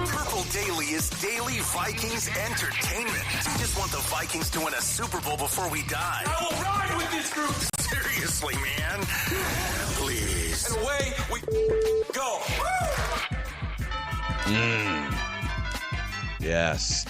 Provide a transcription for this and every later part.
Purple Daily is daily Vikings entertainment. We just want the Vikings to win a Super Bowl before we die. I will ride with this group. Seriously, man. Please. And away we go. Yes.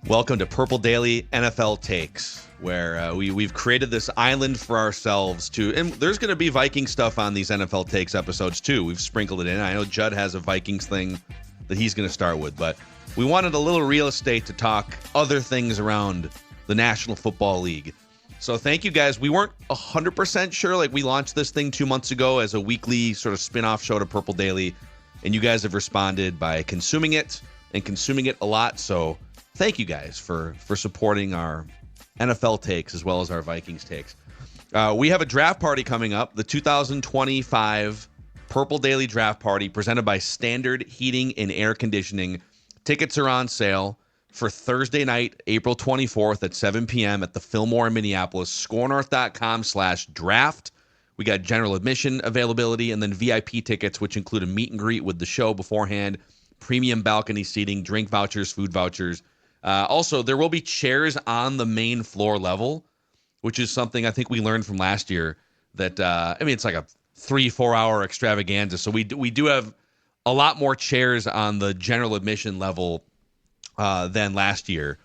Welcome to Purple Daily NFL Takes, where we've created this island for ourselves to, and there's going to be Viking stuff on these NFL Takes episodes too. We've sprinkled it in. I know Judd has a Vikings thing that he's going to start with, but we wanted a little real estate to talk other things around the National Football League. So thank you guys. We weren't 100% sure. Like, we launched this thing 2 months ago as a weekly sort of spin-off show to Purple Daily, and you guys have responded by consuming it and consuming it a lot. So thank you guys for supporting our NFL takes as well as our Vikings takes. We have a draft party coming up, the 2025 Purple Daily Draft Party presented by Standard Heating and Air Conditioning. Tickets are on sale for Thursday night, April 24th at 7 p.m. at the Fillmore in Minneapolis. ScoreNorth.com/draft. We got general admission availability and then VIP tickets, which include a meet and greet with the show beforehand, premium balcony seating, drink vouchers, food vouchers. Also, there will be chairs on the main floor level, which is something I think we learned from last year that, it's like a 3-4 hour extravaganza. So we do have a lot more chairs on the general admission level than last year.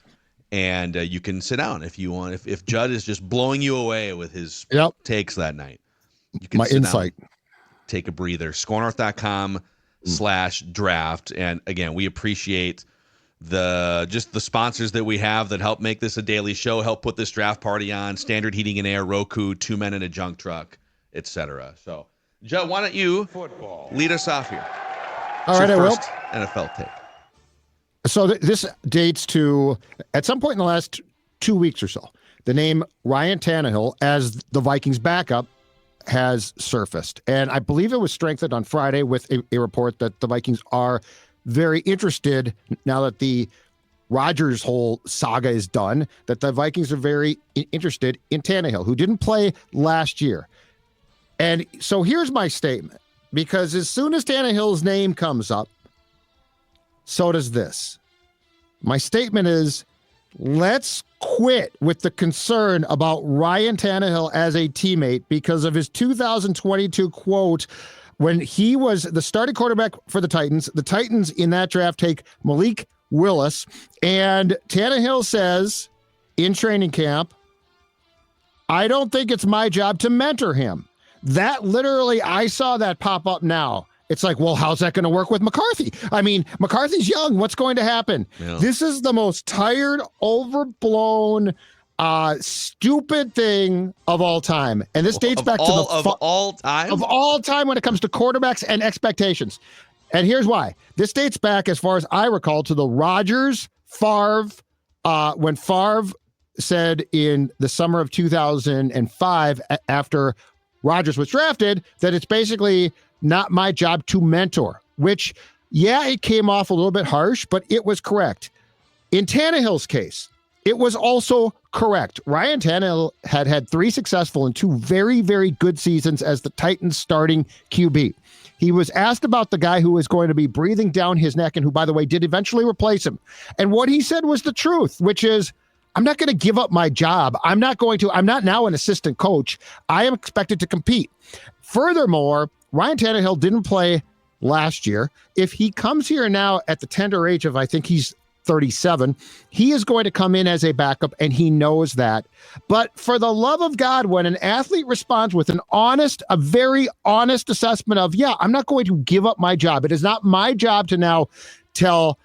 And you can sit down if you want. If Judd is just blowing you away with his takes that night, you can my sit insight. down, take a breather. ScoreNorth.com/draft. And again, we appreciate the sponsors that we have that help make this a daily show, help put this draft party on: Standard Heating and Air, Roku, 2 Men in a Junk Truck, etc. So, Judd, why don't you lead us off here? All right, I will. NFL take. So this dates to, at some point in the last 2 weeks or so, the name Ryan Tannehill as the Vikings backup has surfaced. And I believe it was strengthened on Friday with a report that the Vikings are very interested, now that the Rodgers whole saga is done, that the Vikings are very interested in Tannehill, who didn't play last year. And so here's my statement, because as soon as Tannehill's name comes up, so does this. My statement is, let's quit with the concern about Ryan Tannehill as a teammate because of his 2022 quote when he was the starting quarterback for the Titans. The Titans in that draft take Malik Willis, and Tannehill says in training camp, I don't think it's my job to mentor him. That literally, I saw that pop up now. It's like, well, how's that going to work with McCarthy? I mean, McCarthy's young. What's going to happen? Yeah. This is the most tired, overblown, stupid thing of all time. And this dates back to all time when it comes to quarterbacks and expectations. And here's why. This dates back, as far as I recall, to the Rodgers Favre, when Favre said in the summer of 2005, after Rodgers was drafted, that it's basically not my job to mentor, which, yeah, it came off a little bit harsh, but it was correct. In Tannehill's case, it was also correct. Ryan Tannehill had 3 successful and 2 very, very good seasons as the Titans starting QB. He was asked about the guy who was going to be breathing down his neck and who, by the way, did eventually replace him. And what he said was the truth, which is, I'm not going to give up my job. I'm not now an assistant coach. I am expected to compete. Furthermore, Ryan Tannehill didn't play last year. If he comes here now at the tender age of, I think he's 37, he is going to come in as a backup, and he knows that. But for the love of God, when an athlete responds with a very honest assessment of, yeah, I'm not going to give up my job. It is not my job to now tell,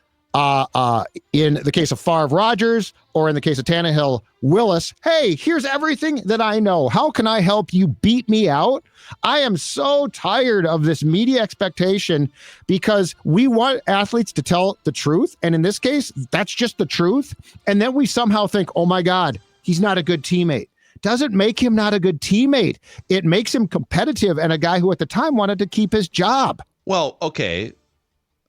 in the case of Favre, Rodgers, or in the case of Tannehill, Willis, hey, here's everything that I know. How can I help you beat me out? I am so tired of this media expectation, because we want athletes to tell the truth. And in this case, that's just the truth. And then we somehow think, oh my God, he's not a good teammate. Doesn't make him not a good teammate. It makes him competitive and a guy who at the time wanted to keep his job. Well, okay.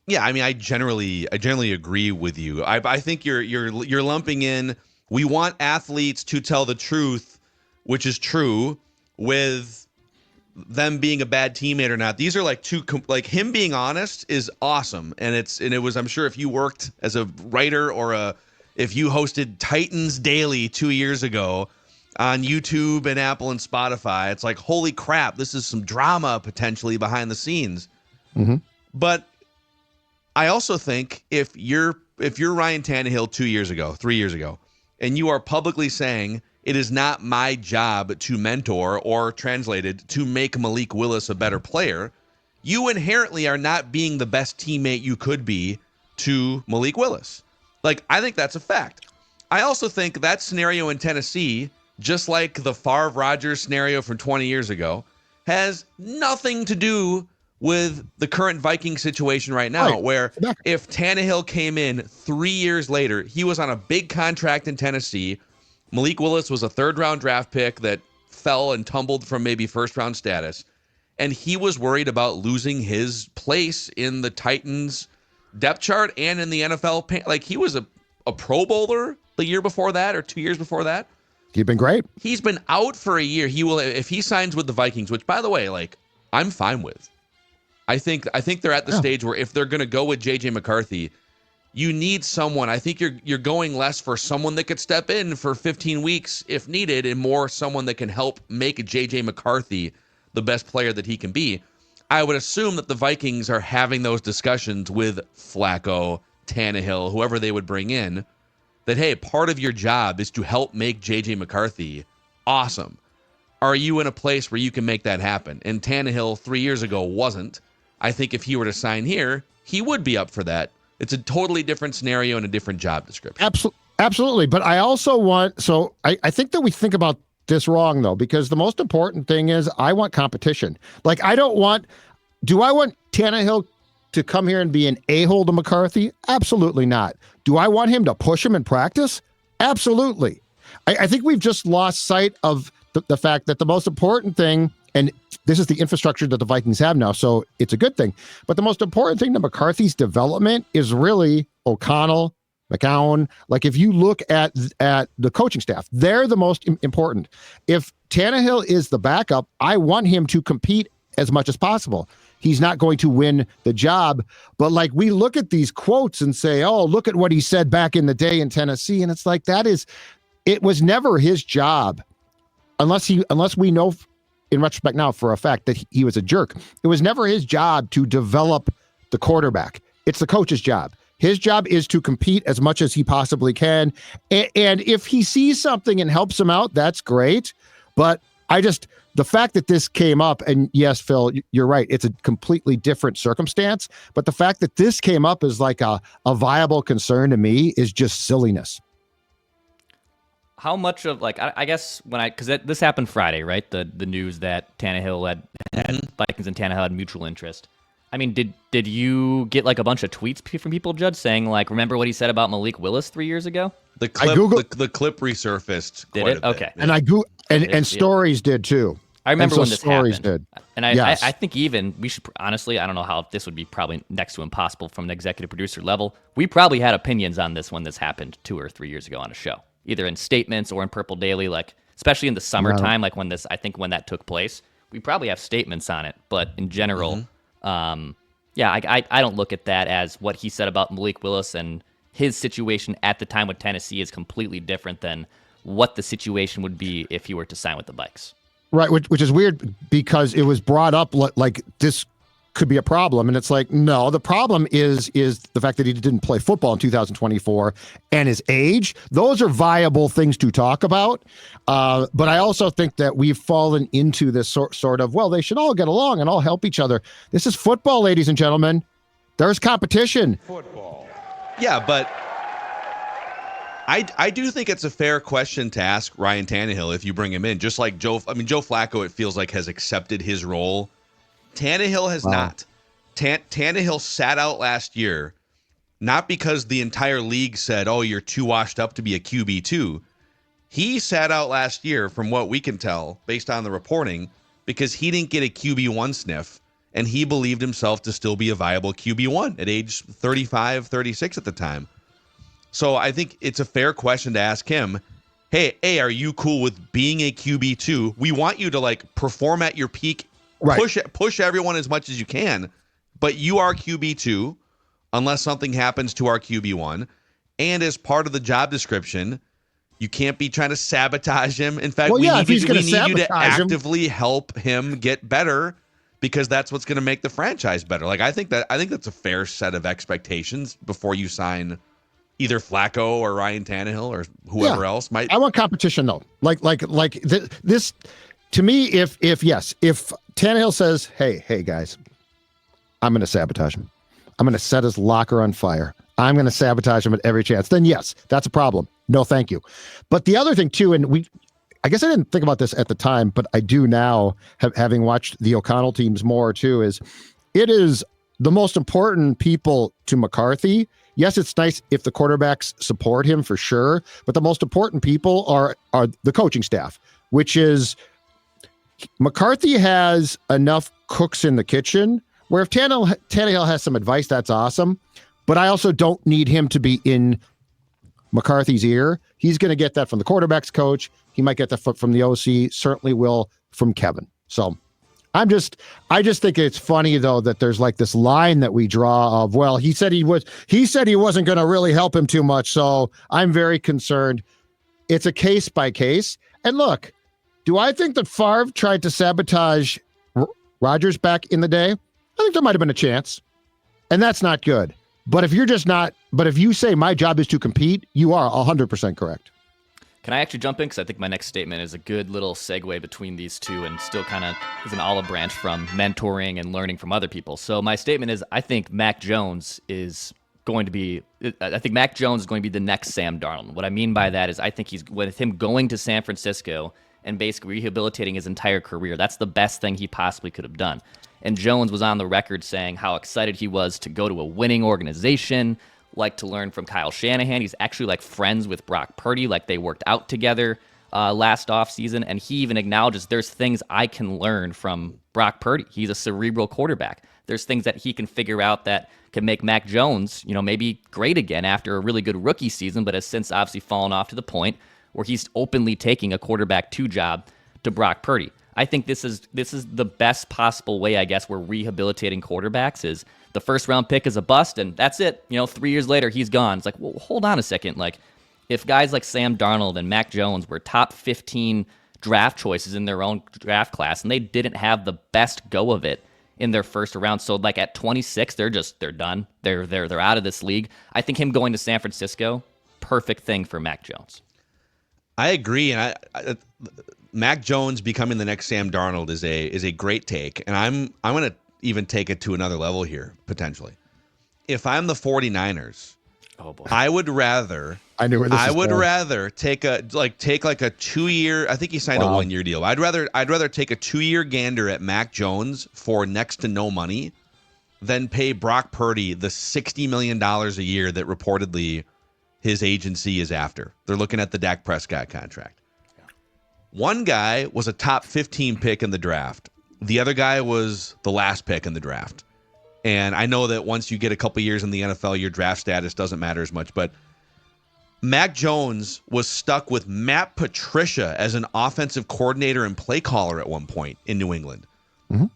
Yeah, I mean, I generally agree with you. I think you're lumping in, we want athletes to tell the truth, which is true, with them being a bad teammate or not. These are like like him being honest is awesome. And it was, I'm sure if you worked as a writer or if you hosted Titans Daily 2 years ago on YouTube and Apple and Spotify, it's like, holy crap, this is some drama potentially behind the scenes. Mm-hmm. But I also think if you're Ryan Tannehill 3 years ago, and you are publicly saying it is not my job to mentor, or translated, to make Malik Willis a better player, you inherently are not being the best teammate you could be to Malik Willis. Like, I think that's a fact. I also think that scenario in Tennessee, just like the Favre-Rodgers scenario from 20 years ago, has nothing to do with the current Viking situation right now, where if Tannehill came in 3 years later, he was on a big contract in Tennessee. Malik Willis was a third-round draft pick that fell and tumbled from maybe first-round status, and he was worried about losing his place in the Titans depth chart and in the NFL. Like, he was a Pro Bowler the year before that, or 2 years before that. He's been great. He's been out for a year. He will, if he signs with the Vikings, which, by the way, like, I'm fine with. I think they're at the stage where if they're going to go with J.J. McCarthy, you need someone. I think you're going less for someone that could step in for 15 weeks if needed, and more someone that can help make J.J. McCarthy the best player that he can be. I would assume that the Vikings are having those discussions with Flacco, Tannehill, whoever they would bring in, that, hey, part of your job is to help make J.J. McCarthy awesome. Are you in a place where you can make that happen? And Tannehill 3 years ago wasn't. I think if he were to sign here, he would be up for that. It's a totally different scenario and a different job description. Absolutely. But I also I think that we think about this wrong, though, because the most important thing is I want competition. Like, do I want Tannehill to come here and be an a-hole to McCarthy? Absolutely not. Do I want him to push him in practice? Absolutely. I think we've just lost sight of the fact that the most important thing, and this is the infrastructure that the Vikings have now, so it's a good thing. But the most important thing to McCarthy's development is really O'Connell, McCown. Like, if you look at the coaching staff, they're the most important. If Tannehill is the backup, I want him to compete as much as possible. He's not going to win the job. But like, we look at these quotes and say, oh, look at what he said back in the day in Tennessee. And it's like, it was never his job, unless we know in retrospect now for a fact that he was a jerk. It was never his job to develop the quarterback. It's the coach's job. His job is to compete as much as he possibly can. And if he sees something and helps him out, that's great. But the fact that this came up, and yes, Phil, you're right, it's a completely different circumstance. But the fact that this came up as like a viable concern to me is just silliness. How much of, like, I guess because this happened Friday, right? The news that Tannehill had Vikings and Tannehill had mutual interest. I mean, did you get like a bunch of tweets from people, Judge, saying like, remember what he said about Malik Willis 3 years ago? The clip resurfaced. Did it? Okay. And and stories did too. I remember when this stories happened. Did. And I think even we should, honestly, I don't know how this would be probably next to impossible from an executive producer level. We probably had opinions on this when this happened 2 or 3 years ago on a show, either in statements or in Purple Daily, like especially in the summertime, like when that took place, we probably have statements on it. But in general, I don't look at that as what he said about Malik Willis and his situation at the time with Tennessee is completely different than what the situation would be if he were to sign with the Vikes. Right, which is weird because it was brought up like this could be a problem, and it's like, no, the problem is the fact that he didn't play football in 2024 and his age. Those are viable things to talk about, but I also think that we've fallen into this sort of, well, they should all get along and all help each other. This is football, ladies and gentlemen. There's competition. Football. Yeah, but I do think it's a fair question to ask Ryan Tannehill if you bring him in, just like Joe Flacco, it feels like, has accepted his role. Tannehill has not. Tannehill sat out last year, not because the entire league said, oh, you're too washed up to be a QB2. He sat out last year, from what we can tell, based on the reporting, because he didn't get a QB1 sniff, and he believed himself to still be a viable QB1 at age 35, 36 at the time. So I think it's a fair question to ask him, hey, are you cool with being a QB2? We want you to like perform at your peak Right. push everyone as much as you can, but you are QB2 unless something happens to our QB1. And as part of the job description, you can't be trying to sabotage him. In fact, Well, we yeah, need if he's we gonna need you to sabotage him- actively help him get better because that's what's going to make the franchise better. Like I think that's a fair set of expectations before you sign either Flacco or Ryan Tannehill or whoever else might. I want competition though. Like this to me. If Tannehill says, "Hey guys, I'm going to sabotage him. I'm going to set his locker on fire. I'm going to sabotage him at every chance," then yes, that's a problem. No, thank you. But the other thing too, and I guess I didn't think about this at the time, but I do now, having watched the O'Connell teams more too, is it is the most important people to McCarthy. Yes, it's nice if the quarterbacks support him for sure, but the most important people are the coaching staff, which is McCarthy has enough cooks in the kitchen where if Tannehill has some advice, that's awesome. But I also don't need him to be in McCarthy's ear. He's going to get that from the quarterback's coach. He might get that from the OC, certainly will from Kevin. So I just think it's funny though that there's like this line that we draw of, well, he said he wasn't going to really help him too much. So I'm very concerned. It's a case by case. And look, do I think that Favre tried to sabotage Rodgers back in the day? I think there might have been a chance, and that's not good. But if you say my job is to compete, you are 100% correct. Can I actually jump in? Because I think my next statement is a good little segue between these two and still kind of is an olive branch from mentoring and learning from other people. So my statement is I think Mac Jones is going to be the next Sam Darnold. What I mean by that is I think with him going to San Francisco and basically rehabilitating his entire career, that's the best thing he possibly could have done. And Jones was on the record saying how excited he was to go to a winning organization, like to learn from Kyle Shanahan. He's actually like friends with Brock Purdy, like they worked out together last offseason. And he even acknowledges there's things I can learn from Brock Purdy. He's a cerebral quarterback. There's things that he can figure out that can make Mac Jones, maybe great again after a really good rookie season, but has since obviously fallen off to the point where he's openly taking a quarterback 2 job to Brock Purdy. I think this is the best possible way, I guess, we're rehabilitating quarterbacks is the first round pick is a bust and that's it. 3 years later, he's gone. It's like, well, hold on a second. Like if guys like Sam Darnold and Mac Jones were top 15 draft choices in their own draft class and they didn't have the best go of it in their first round. So like at 26, they're done. They're out of this league. I think him going to San Francisco, perfect thing for Mac Jones. I agree, and Mac Jones becoming the next Sam Darnold is a great take, and I'm going to even take it to another level here potentially. If I'm the 49ers, oh boy, I would rather take a 2-year. I think he signed a 1-year deal. I'd rather take a 2-year gander at Mac Jones for next to no money than pay Brock Purdy the $60 million a year that reportedly his agency is after. They're looking at the Dak Prescott contract. Yeah. One guy was a top 15 pick in the draft. The other guy was the last pick in the draft. And I know that once you get a couple years in the NFL, your draft status doesn't matter as much. But Mac Jones was stuck with Matt Patricia as an offensive coordinator and play caller at one point in New England. Mm-hmm.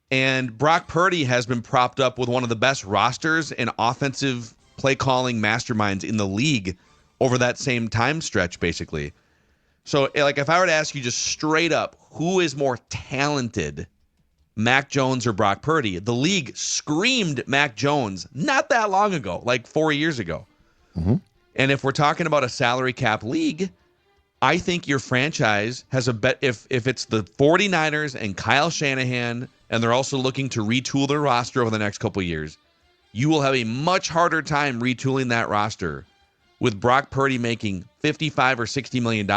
And Brock Purdy has been propped up with one of the best rosters and offensive play calling masterminds in the league over that same time stretch, basically. So, like, if I were to ask you just straight up, who is more talented, Mac Jones or Brock Purdy? The league screamed Mac Jones not that long ago, like 4 years ago. Mm-hmm. And if we're talking about a salary cap league, I think your franchise has a bet. If it's the 49ers and Kyle Shanahan, and they're also looking to retool their roster over the next couple of years, you will have a much harder time retooling that roster with Brock Purdy making $55 or $60 million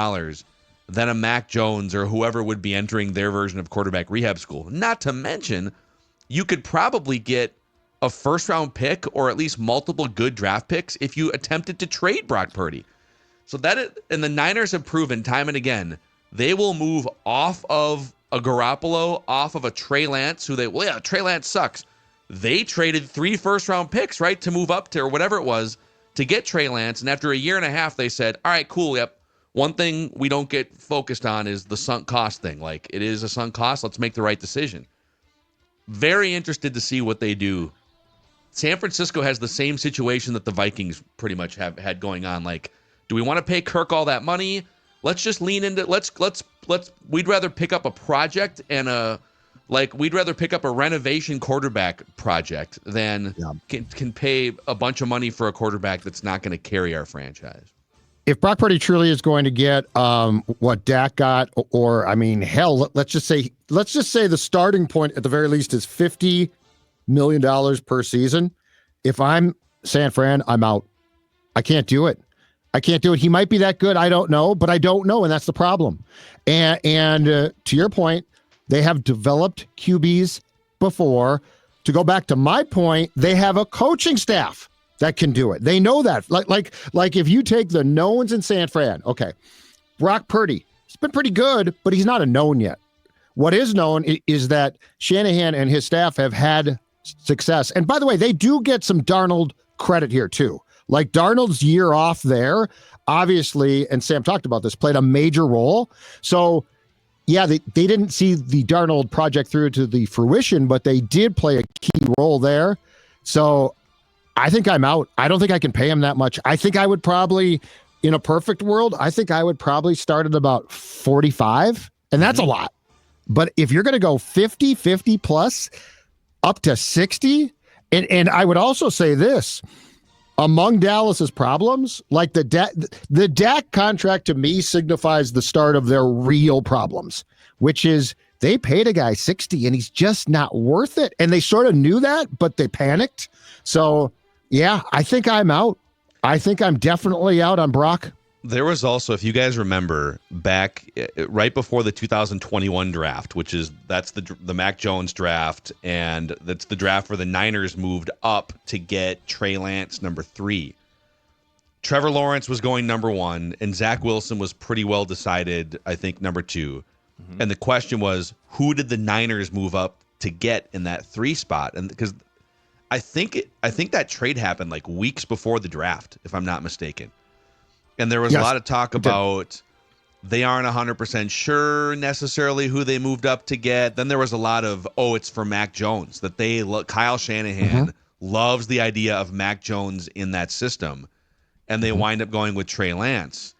than a Mac Jones or whoever would be entering their version of quarterback rehab school. Not to mention, you could probably get a first-round pick or at least multiple good draft picks if you attempted to trade Brock Purdy. So and the Niners have proven time and again, they will move off of a Garoppolo, off of a Trey Lance, Trey Lance sucks. They traded 3 first-round picks, right, to move up to, or whatever it was, to get Trey Lance. And after a year and a half, they said, all right, cool, yep. One thing we don't get focused on is the sunk cost thing. Like, it is a sunk cost. Let's make the right decision. Very interested to see what they do. San Francisco has the same situation that the Vikings pretty much have had going on. Like, do we want to pay Kirk all that money? Let's just lean into we'd rather pick up a project and we'd rather pick up a renovation quarterback project than can pay a bunch of money for a quarterback that's not going to carry our franchise. If Brock Purdy truly is going to get what Dak got, or I mean, hell, let's just say the starting point at the very least is $50 million per season. If I'm San Fran, I'm out. I can't do it. He might be that good. I don't know, but I don't know, and that's the problem. And to your point, they have developed QBs before. To go back to my point, they have a coaching staff that can do it. They know that. Like if you take the knowns in San Fran, okay, Brock Purdy, he's been pretty good, but he's not a known yet. What is known is that Shanahan and his staff have had success. And by the way, they do get some Darnold credit here too. Like Darnold's year off there, obviously, and Sam talked about this, played a major role. So yeah, they didn't see the Darnold project through to the fruition, but they did play a key role there. So I think I'm out. I don't think I can pay him that much. I think I would probably, in a perfect world, I think I would probably start at about 45, and that's a lot. But if you're going to go 50 plus up to 60, and I would also say this, among Dallas's problems, like the Dak contract to me signifies the start of their real problems, which is they paid a guy 60 and he's just not worth it. And they sort of knew that, but they panicked. So yeah, I think I'm out. I think I'm definitely out on Brock. There was also, if you guys remember, back right before the 2021 draft, that's the Mac Jones draft, and that's the draft where the Niners moved up to get Trey Lance number 3. Trevor Lawrence was going number 1, and Zach Wilson was pretty well decided, I think, number 2. Mm-hmm. And the question was, who did the Niners move up to get in that 3 spot? And because I think that trade happened like weeks before the draft, if I'm not mistaken. And there was a lot of talk about they aren't 100% sure necessarily who they moved up to get. Then there was a lot of, it's for Mac Jones, that Kyle Shanahan loves the idea of Mac Jones in that system. And they wind up going with Trey Lance.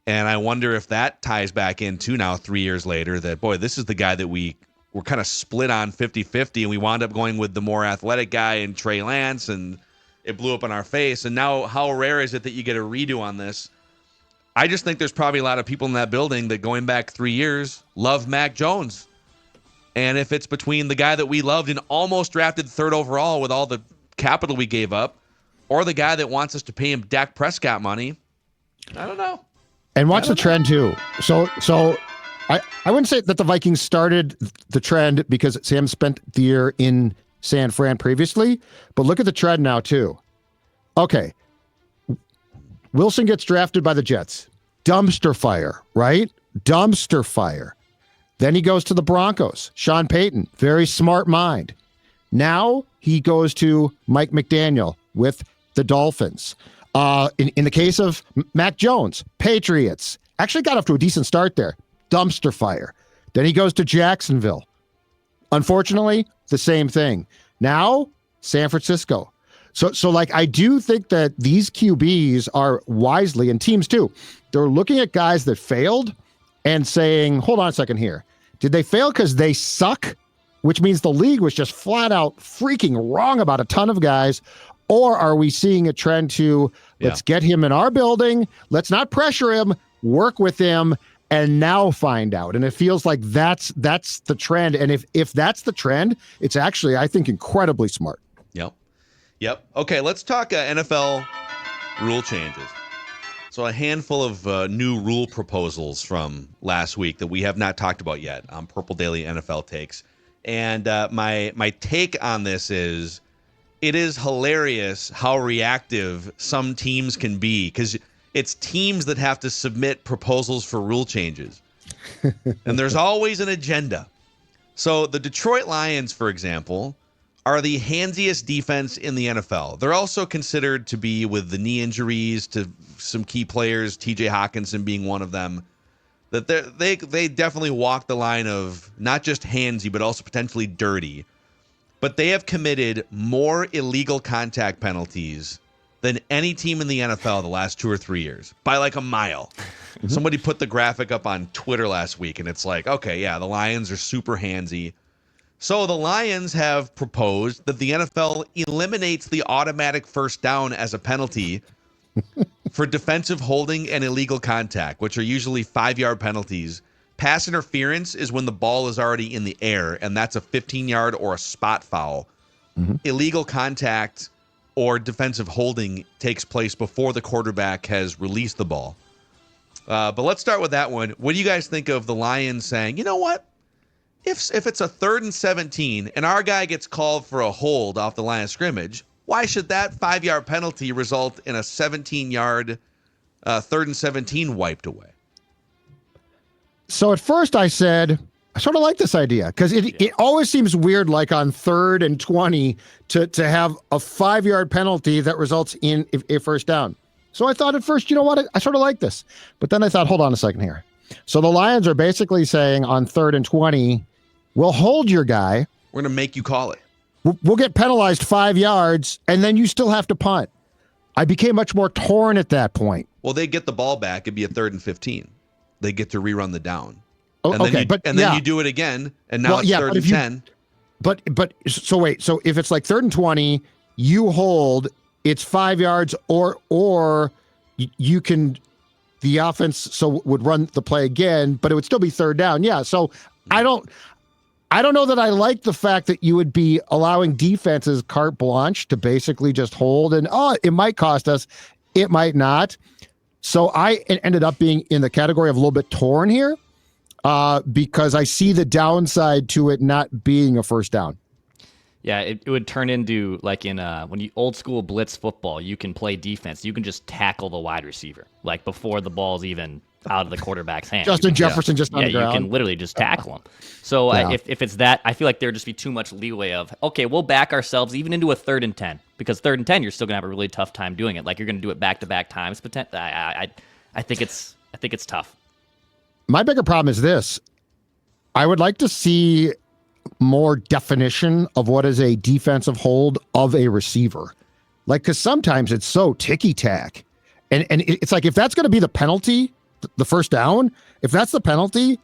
And I wonder if that ties back into now 3 years later that, boy, this is the guy that we were kind of split on 50-50, and we wound up going with the more athletic guy in Trey Lance, and it blew up in our face. And now how rare is it that you get a redo on this? I just think there's probably a lot of people in that building that going back 3 years love Mac Jones. And if it's between the guy that we loved and almost drafted 3rd overall with all the capital we gave up, or the guy that wants us to pay him Dak Prescott money, I don't know. And watch the trend too. So I wouldn't say that the Vikings started the trend because Sam spent the year in San Fran previously, but look at the trend now too. Okay. Wilson gets drafted by the Jets. Dumpster fire, right? Dumpster fire. Then he goes to the Broncos. Sean Payton, very smart mind. Now he goes to Mike McDaniel with the Dolphins. In the case of Mac Jones, Patriots, actually got off to a decent start there. Dumpster fire. Then he goes to Jacksonville. Unfortunately, the same thing. Now, San Francisco. So like, I do think that these QBs are wisely, and teams too, they're looking at guys that failed and saying, hold on a second here. Did they fail because they suck? Which means the league was just flat out freaking wrong about a ton of guys. Or are we seeing a trend to let's get him in our building, let's not pressure him, work with him, and now find out. And it feels like that's the trend. And if that's the trend, it's actually, I think, incredibly smart. Yep. Okay, let's talk NFL rule changes. So a handful of new rule proposals from last week that we have not talked about yet on Purple Daily NFL Takes. And my take on this is it is hilarious how reactive some teams can be, because it's teams that have to submit proposals for rule changes. And there's always an agenda. So the Detroit Lions, for example, are the handsiest defense in the NFL. They're also considered to be, with the knee injuries to some key players, TJ Hawkinson being one of them, that they definitely walk the line of not just handsy, but also potentially dirty. But they have committed more illegal contact penalties than any team in the NFL the last 2 or 3 years by like a mile. Somebody put the graphic up on Twitter last week, and it's like, okay, yeah, the Lions are super handsy. So the Lions have proposed that the NFL eliminates the automatic first down as a penalty for defensive holding and illegal contact, which are usually 5-yard penalties. Pass interference is when the ball is already in the air, and that's a 15-yard or a spot foul. Illegal contact or defensive holding takes place before the quarterback has released the ball. But let's start with that one. What do you guys think of the Lions saying, you know what? If it's a 3rd and 17 and our guy gets called for a hold off the line of scrimmage, why should that 5-yard penalty result in a 17-yard 3rd and 17 wiped away? So at first I said, I sort of like this idea because it always seems weird, like on 3rd and 20 to have a 5-yard penalty that results in a first down. So I thought at first, you know what? I sort of like this. But then I thought, hold on a second here. So the Lions are basically saying on 3rd and 20, we'll hold your guy. We're going to make you call it. We'll get penalized 5 yards, and then you still have to punt. I became much more torn at that point. Well, they get the ball back. It'd be a 3rd and 15. They get to rerun the down. Oh, and then okay, then you do it again, and now it's 3rd and 10. But so wait, so if it's like 3rd and 20, you hold, it's 5 yards, or you can, the offense would run the play again, but it would still be 3rd down. Yeah, so I don't know that I like the fact that you would be allowing defenses carte blanche to basically just hold, and it might cost us, it might not. So I ended up being in the category of a little bit torn here. Because I see the downside to it not being a first down. Yeah, it would turn into like in when you old school blitz football, you can play defense. You can just tackle the wide receiver like before the ball's even out of the quarterback's hand. Justin Jefferson just on the ground. You can literally just tackle him. So if it's that, I feel like there'd just be too much leeway of, okay, we'll back ourselves even into a 3rd and 10 because 3rd and 10 you're still gonna have a really tough time doing it. Like you're gonna do it back-to-back times. I think it's tough. My bigger problem is this. I would like to see more definition of what is a defensive hold of a receiver. Like, because sometimes it's so ticky-tack. And it's like, if that's going to be the penalty, the first down, if that's the penalty,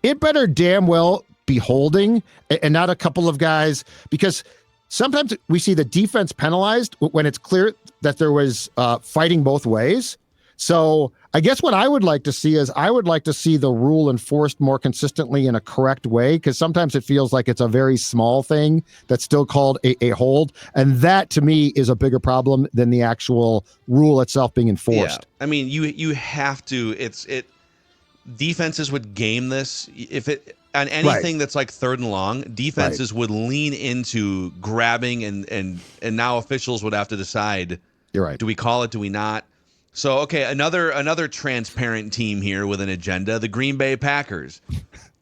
it better damn well be holding and not a couple of guys. Because sometimes we see the defense penalized when it's clear that there was fighting both ways. So I guess what I would like to see is I would like to see the rule enforced more consistently in a correct way, because sometimes it feels like it's a very small thing that's still called a hold. And that to me is a bigger problem than the actual rule itself being enforced. Yeah. I mean, you have to, defenses would game this. If it, on anything that's like 3rd and long, defenses would lean into grabbing and now officials would have to decide, you're right. Do we call it? Do we not? So, okay, another transparent team here with an agenda, the Green Bay Packers.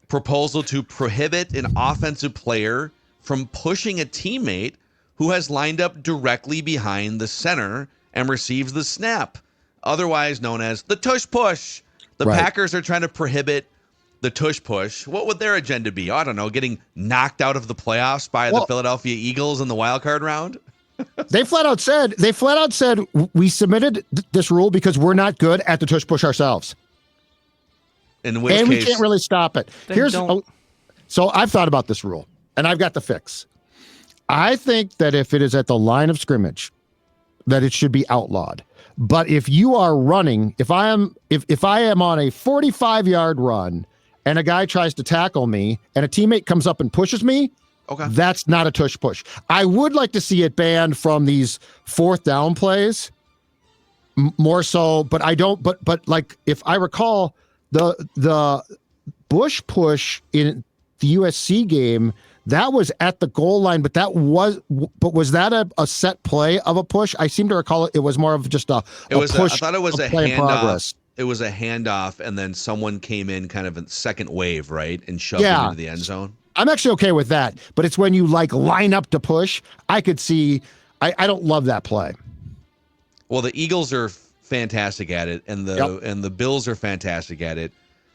Proposal to prohibit an offensive player from pushing a teammate who has lined up directly behind the center and receives the snap, otherwise known as the tush push. The Packers are trying to prohibit the tush push. What would their agenda be? I don't know, getting knocked out of the playoffs by the Philadelphia Eagles in the wild card round? They flat out said we submitted this rule because we're not good at the tush push ourselves. In which case, we can't really stop it. So I've thought about this rule and I've got the fix. I think that if it is at the line of scrimmage, that it should be outlawed. But if you are running, if I am on a 45-yard run and a guy tries to tackle me and a teammate comes up and pushes me, okay, that's not a tush push. I would like to see it banned from these 4th down plays more so, but I don't. But like if I recall, the Bush push in the USC game, that was at the goal line, but was that a set play of a push? I seem to recall it was more of just a push. I thought it was a handoff. It was a handoff, and then someone came in kind of in second wave, right, and shoved him into the end zone. I'm actually okay with that, but it's when you like line up to push. I could see. I don't love that play. Well, the Eagles are fantastic at it, and the Bills are fantastic at it.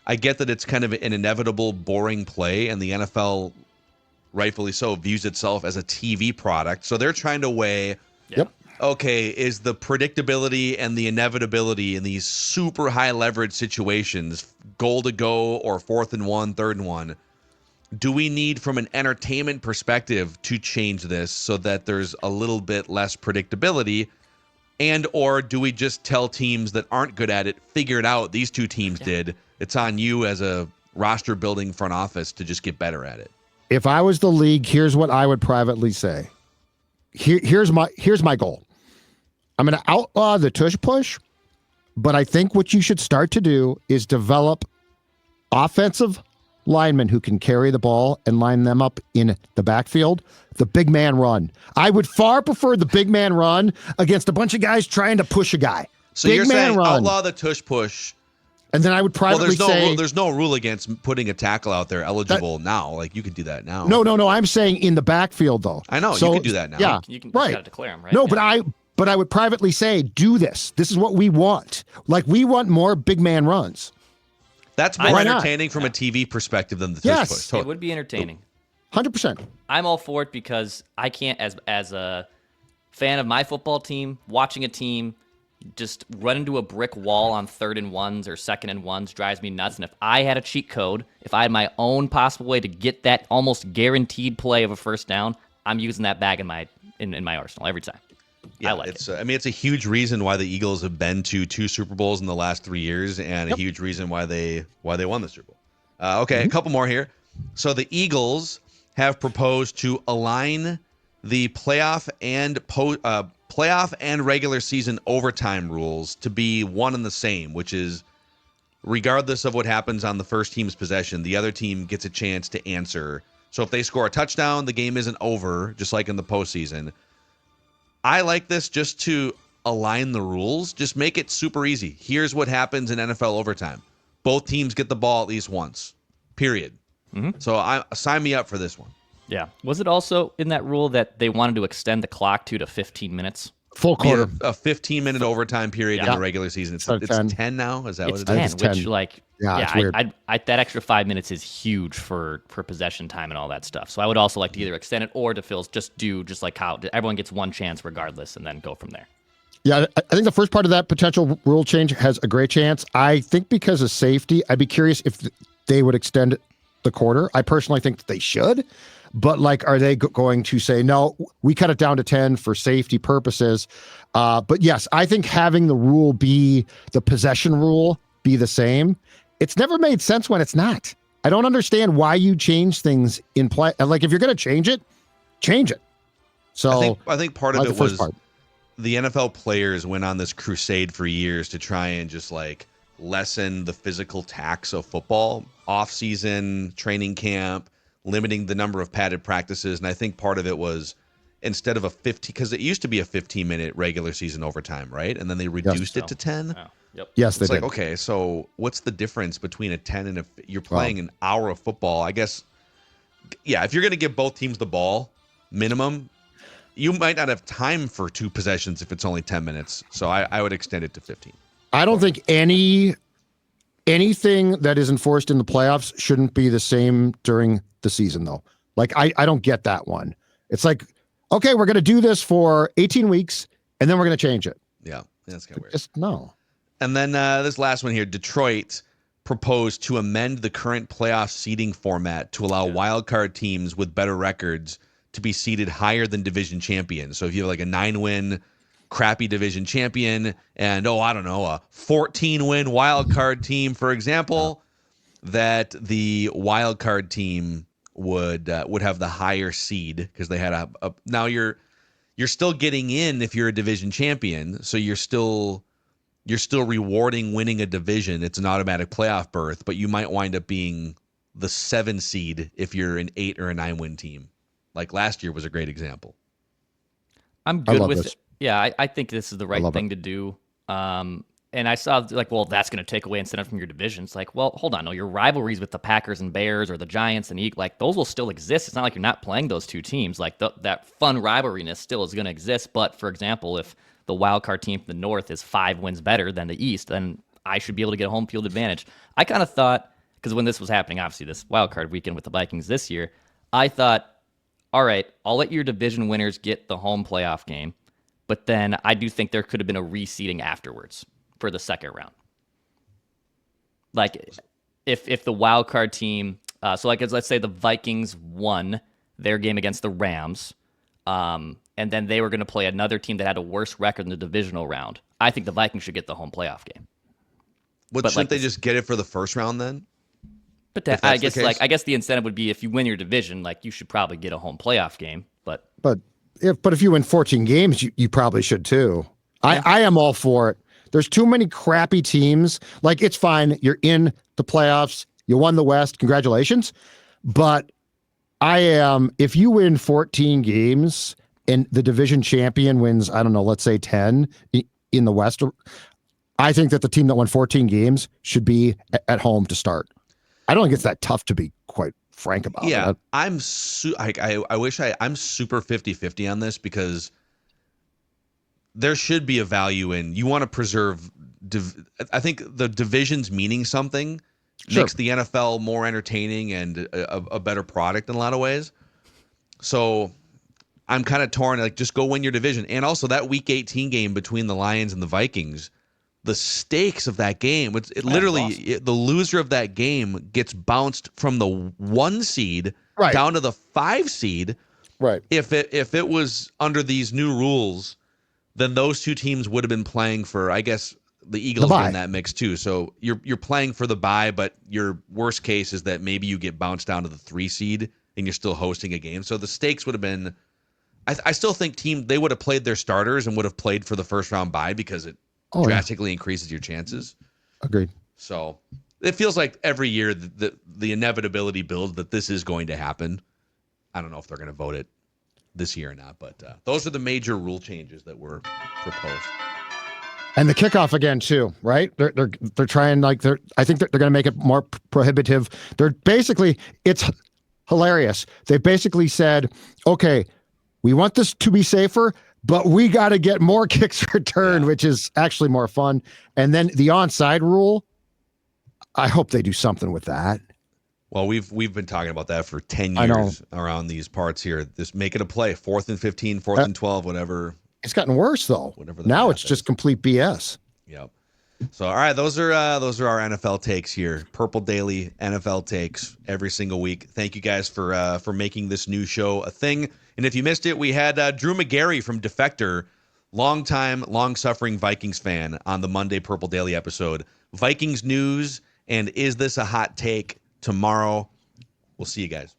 I get that it's kind of an inevitable, boring play, and the NFL, rightfully so, views itself as a TV product. So they're trying to weigh, Yep. okay, is the predictability and the inevitability in these super high leverage situations, goal to go or 4th and 1, 3rd and 1, do we need from an entertainment perspective to change this so that there's a little bit less predictability? And or do we just tell teams that aren't good at it, figure it out, these two teams did, it's on you as a roster building front office to just get better at it? If I was the league, here's what I would privately say. Here's my goal. I'm going to outlaw the tush push, but I think what you should start to do is develop offensive linemen who can carry the ball and line them up in the backfield. The big man run. I would far prefer the big man run against a bunch of guys trying to push a guy. So big you're man saying run. outlaw the tush push. And then I would privately say, there's no rule against putting a tackle out there eligible now. Like, you can do that now. No. I'm saying in the backfield, though. I know, So, you can do that now. Yeah, You can right. gotta declare them, right? No, Yeah. but I would privately say, do this. This is what we want. Like, we want more big man runs. That's more Why not? entertaining from a TV perspective than the tush Yes. push. It Totally. would be entertaining. 100%. I'm all for it because I can't, as a fan of my football team, watching a team just run into a brick wall on 3rd and 1s or 2nd and 1s drives me nuts. And if I had a cheat code, if I had my own possible way to get that almost guaranteed play of a first down, I'm using that bag in my arsenal every time. Yeah, I like it's. it. I mean, it's a huge reason why the Eagles have been to 2 Super Bowls in the last 3 years, and a huge reason why they won the Super Bowl. Okay, a couple more here. So the Eagles have proposed to align the playoff and regular season overtime rules to be one and the same, which is regardless of what happens on the first team's possession, the other team gets a chance to answer. So if they score a touchdown, the game isn't over, just like in the postseason. I like this just to align the rules. Just make it super easy. Here's what happens in NFL overtime. Both teams get the ball at least once, period. So sign me up for this one. Yeah. Was it also in that rule that they wanted to extend the clock to 15 minutes? Full Be quarter. a 15-minute overtime period in the regular season. It's 10 now? Is that It's what it is? 10, It's which 10. like It's weird. that extra 5 minutes is huge for possession time and all that stuff. So I would also like to either extend it or to Phil's just like how everyone gets one chance regardless and then go from there. Yeah, I think the first part of that potential rule change has a great chance. I think because of safety, I'd be curious if they would extend the quarter. I personally think that they should. But like, are they going to say, no, we cut it down to 10 for safety purposes? But yes, I think having the rule be the possession rule be the same. It's never made sense when it's not. I don't understand why you change things in play. Like, if you're going to change it, change it. So I think part of like it the first was part. the NFL players went on this crusade for years to try and just like lessen the physical tax of football, off-season, training camp, limiting the number of padded practices. And I think part of it was instead of a 15, because it used to be a 15-minute regular season overtime, right? And then they reduced it to 10. Oh, yep. Yes, they It's like, did. okay, so what's the difference between a 10 and you're playing an hour of football? I guess, yeah, if you're going to give both teams the ball, minimum, you might not have time for 2 possessions if it's only 10 minutes. So I would extend it to 15. I don't think anything that is enforced in the playoffs shouldn't be the same during the season, though. Like, I don't get that one. It's like, okay, we're going to do this for 18 weeks, and then we're going to change it. Yeah, that's kind of weird. Just no. And then this last one here, Detroit proposed to amend the current playoff seeding format to allow wildcard teams with better records to be seeded higher than division champions. So if you have like a 9-win crappy division champion and, I don't know, a 14-win wildcard team, for example, that the wildcard team would have the higher seed because they had a now you're still getting in if you're a division champion, so you're still rewarding winning a division. It's an automatic playoff berth, but you might wind up being the 7 seed if you're an 8 or a 9-win team. Like last year was a great example. I'm good love with this. it. Yeah, I think this is the right thing to do. And I saw like, well, that's going to take away incentive from your division. It's like, well, hold on. No, your rivalries with the Packers and Bears or the Giants and like those will still exist. It's not like you're not playing those two teams. Like that fun rivalryness still is going to exist. But for example, if the wild card team from the North is 5 wins better than the East, then I should be able to get a home field advantage. I kind of thought because when this was happening, obviously this wild card weekend with the Vikings this year, I thought, all right, I'll let your division winners get the home playoff game, but then I do think there could have been a reseeding afterwards for the second round. Like if the wild card team, so like let's say the Vikings won their game against the Rams, and then they were going to play another team that had a worse record in the divisional round. I think the Vikings should get the home playoff game. But shouldn't like they just get it for the first round then? But I guess the incentive would be if you win your division, like you should probably get a home playoff game. But if you win 14 games, you probably should too. Yeah. I am all for it. There's too many crappy teams. Like, it's fine. You're in the playoffs. You won the West. Congratulations. But I am, if you win 14 games and the division champion wins, I don't know, let's say 10 in the West, I think that the team that won 14 games should be at home to start. I don't think it's that tough, to be quite frank about it. Yeah, I'm super 50-50 on this, because there should be a value in, you want to preserve, I think the divisions meaning something makes the NFL more entertaining and a better product in a lot of ways. So I'm kind of torn, like, just go win your division. And also that week 18 game between the Lions and the Vikings, the stakes of that game, the loser of that game gets bounced from the 1 seed down to the 5 seed. Right. If it was under these new rules, then those two teams would have been playing for, I guess, the Eagles are in that mix too. So you're playing for the bye, but your worst case is that maybe you get bounced down to the 3 seed and you're still hosting a game. So the stakes would have been, I still think they would have played their starters and would have played for the first round bye, because it drastically increases your chances. Agreed. So it feels like every year the inevitability builds that this is going to happen. I don't know if they're going to vote it this year or not, but those are the major rule changes that were proposed. And the kickoff again too, right? They're trying, like, I think they're going to make it more prohibitive. They're basically, it's hilarious. They basically said, okay, we want this to be safer, but we got to get more kicks returned, which is actually more fun. And then the onside rule, I hope they do something with that. Well, we've been talking about that for 10 years around these parts here. Just make it a play, 4th and 15, 4th and 12, whatever. It's gotten worse though. Now it's just complete BS. Yep. So, all right, those are our NFL takes here. Purple Daily NFL takes every single week. Thank you guys for making this new show a thing. And if you missed it, we had Drew McGarry from Defector, long-suffering Vikings fan, on the Monday Purple Daily episode. Vikings news and is this a hot take tomorrow. We'll see you guys.